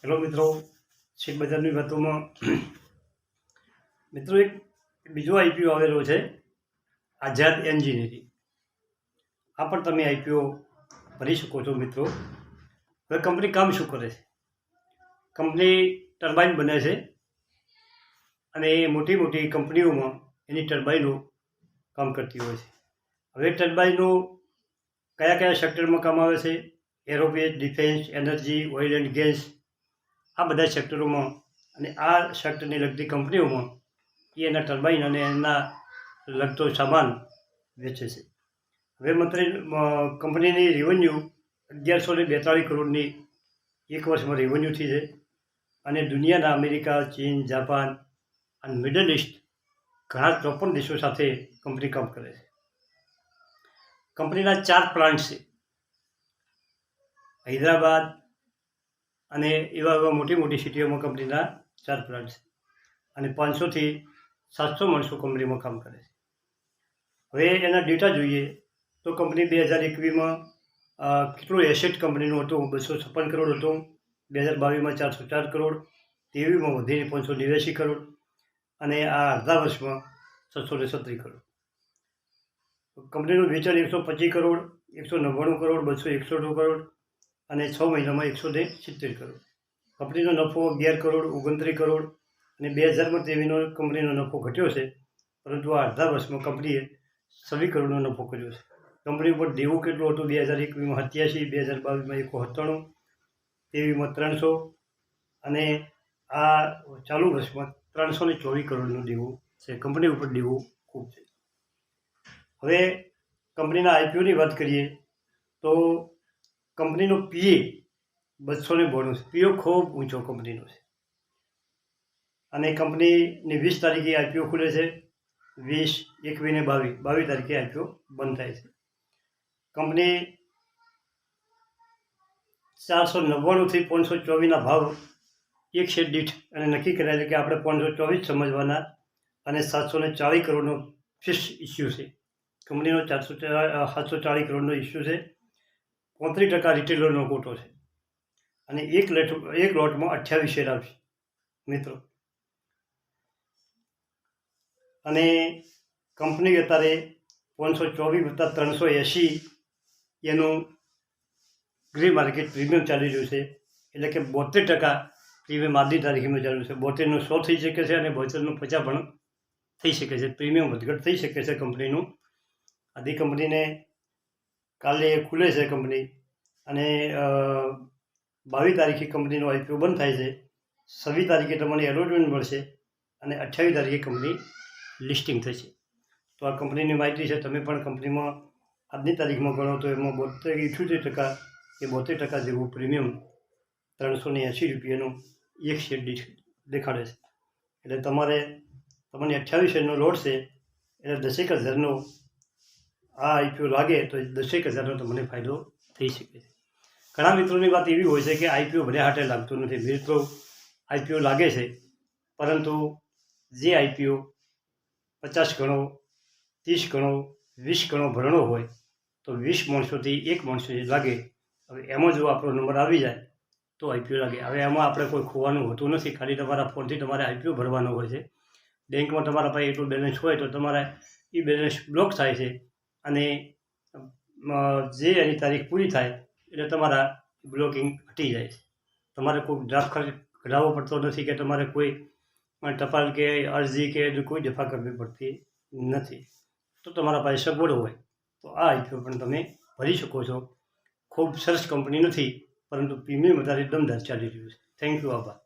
Hello મિત્રો, share બજારની વાતોમાં મિત્રો એક બીજો આઈપીઓ આવેલો છે, આઝાદ એન્જિનિયરિંગ. આ પણ તમે આઈપીઓ ભરી શકો છો મિત્રો. હવે કંપની કામ શું કરે છે? કંપની ટર્બાઇન બને છે અને એ મોટી મોટી કંપનીઓમાં એની ટર્બાઇનો કામ કરતી હોય છે. હવે ટર્બાઇનો કયા કયા સેક્ટરમાં કામ આવે છે? Aerospace, defence, energy, oil and gas, આ બધા સેક્ટરોમાં અને આ સેક્ટરને લગતી કંપનીઓમાં એ એના ટર્બાઇન અને એના લગતો સામાન વેચે છે. હવે કંપનીની રેવન્યુ 1142 કરોડની એક વર્ષમાં રેવન્યુ થઈ છે અને દુનિયાના અમેરિકા, ચીન, જાપાન અને મિડલ ઇસ્ટ ઘણા 54 દેશો સાથે કંપની કામ કરે છે. કંપનીના 4 પ્લાન્ટ છે, હૈદરાબાદ અને એવા મોટી મોટી સિટીઓમાં કંપનીના 4 પ્લાન્ટ છે અને 500થી 700 માણસો કંપનીમાં કામ કરે છે. હવે એના ડેટા જોઈએ તો કંપની 2021માં કેટલું એસેટ કંપનીનું હતું? 256 કરોડ હતું. 2022માં 404 કરોડ, 23માં વધીને 589 કરોડ અને આ અડધા વર્ષમાં 637 કરોડ. કંપનીનું વેચાણ 125 કરોડ, 199 કરોડ, 261 કરોડ અને 6 મહિનામાં 170 કરોડ. કંપનીનો નફો 11 કરોડ, 29 કરોડ અને 2000માં તેવીનો કંપનીનો નફો ઘટ્યો છે, પરંતુ આ અડધા વર્ષમાં કંપનીએ 26 કરોડનો નફો કર્યો છે. કંપની ઉપર દેવું કેટલું હતું? 2021માં 87, 2022માં 197, 23માં 300 અને આ ચાલુ વર્ષમાં 324 કરોડનું દેવું છે. કંપની ઉપર દેવું ખૂબ છે. હવે કંપનીના આઈપીઓની વાત કરીએ તો કંપનીનો પીએ 292 છે. પીઓ ખૂબ ઊંચો કંપનીનો છે અને કંપનીની 20 તારીખે આઈપીઓ ખુલે છે, 20, 21 ને 22 તારીખે આઈપીઓ બંધ થાય છે. કંપની 499થી 524ના ભાવ એક શેર દીઠ અને નક્કી કર્યા છે કે આપણે 524 સમજવાના અને 740 કરોડનો ફિક્સ ઇસ્યુ છે. કંપનીનો 740 કરોડનો ઇસ્યુ છે. 35% રિટેલરનો કોટો છે અને એક લોટમાં 28 શેર આવશે મિત્રો. અને કંપની અત્યારે 524 + 380 એનું ગ્રે માર્કેટ પ્રીમિયમ ચાલી રહ્યું છે, એટલે કે 72% પ્રીમિયમ આજની તારીખમાં ચાલુ છે. 72નું 100 થઈ શકે છે અને 72નું 50 પણ થઈ શકે છે. પ્રીમિયમ વધઘટ થઈ શકે છે કંપનીનું. આધી કંપનીને કાલે ખુલે છે કંપની અને 22 તારીખે કંપનીનો આઈપીઓ બંધ થાય છે. 26 તારીખે તમને એલોટમેન્ટ મળશે અને 28 તારીખે કંપની લિસ્ટિંગ થશે. તો આ કંપનીની માહિતી છે. તમે પણ કંપનીમાં આજની તારીખમાં ગણો તો એમાં 78% કે 72% જેવું પ્રીમિયમ 380 રૂપિયાનું એક શેર દીઠ દેખાડે છે. એટલે તમને 28 શેરનો લોટ છે, એટલે 10,000નો આ આઈપીઓ લાગે તો 10,000નો તમને ફાયદો થઈ શકે છે. ઘણા મિત્રોની વાત એવી હોય છે કે આઈપીઓ ભલે હાટે લાગતું નથી. મિત્રો, આઈપીઓ લાગે છે, પરંતુ જે આઈપીઓ 50 ગણો, 30 ગણો, 20 ગણો ભરણો હોય તો 20 માણસોથી એક માણસો લાગે. હવે એમાં જો આપણો નંબર આવી જાય તો આઈપીઓ લાગે. હવે એમાં આપણે કોઈ ખોવાનું હોતું નથી. ખાલી તમારા ફોનથી તમારે આઈપીઓ ભરવાનો હોય છે. બેંકમાં તમારા પાસે એટલું બેલેન્સ હોય તો તમારા એ બેલેન્સ બ્લોક થાય છે અને જે એની તારીખ પૂરી થાય એટલે તમારા બ્લોકિંગ હટી જાય છે. તમારે કોઈ ડ્રાફ્ટ ખર્ચ કઢાવવો પડતો નથી કે તમારે કોઈ ટપાલ કે અરજી કે કોઈ દફા કરવી પડતી નથી. તો તમારા પાસે સગવડ હોય તો આ આઈપીઓ પણ તમે ભરી શકો છો. ખૂબ સરસ કંપની નથી, પરંતુ પ્રીમિયમ વધારે દમદાર ચાલી રહ્યું છે. Thank you. આભાર.